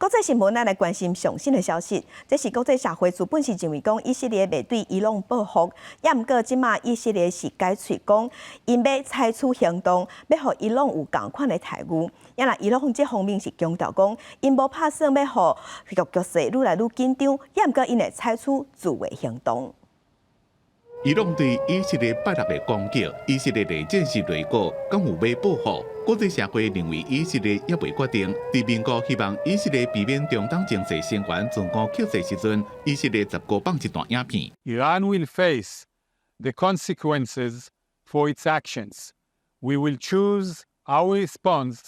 国际新闻咱来关心上新的消息，这是国际社会资本是认为讲以色列未对伊朗报复，也毋过即马以色列是解喙讲，因要采取行动，要互伊朗有同款的态度。也啦，伊朗这方面是强调讲，因无打算要互局势愈来愈紧张，也毋过因会采取自卫行动。伊朗对以色列拜六的攻击，以色列的战时内阁敢有要报复？国际社会认为以色列也未决定。伫美国希望以色列避免中东情势升悬自我曲折时阵，以色列十个放一段影片。Iran will face the consequences for its actions. We will choose our response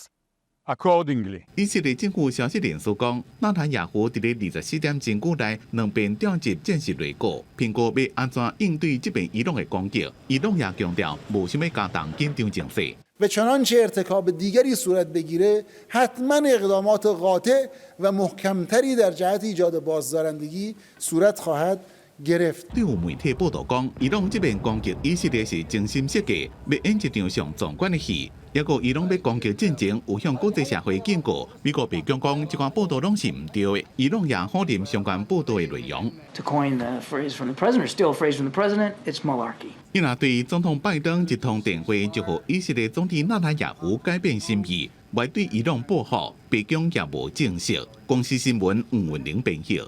accordingly. 以色列政府消息人士讲，纳坦雅胡伫咧24点钟久内两边调集战时内阁，评估要安怎应对这边伊朗的攻击。伊朗也强调无想要加重紧张情势。و چنانچه ارتکاب دیگری صورت بگیره حتما اقدامات قاطع و محکمتری در جهت ایجاد بازدارندگی صورت خواهد گرفت. 对有媒体报道讲，伊朗这边攻击以色列是精心设计，要演一场上壮观的戏。也个伊朗要攻击进前，有向国际社会警告，美国白宫讲这款报道拢是唔对的。伊朗也否认相关报道的内容。To coin the phrase from the president, or steal a phrase from the president, it's malarkey. 伊若对总统拜登一通电话，就互以色列总统纳坦雅胡改变心意，未对伊朗报复，白宫也无证实。公司新闻黄文玲编译。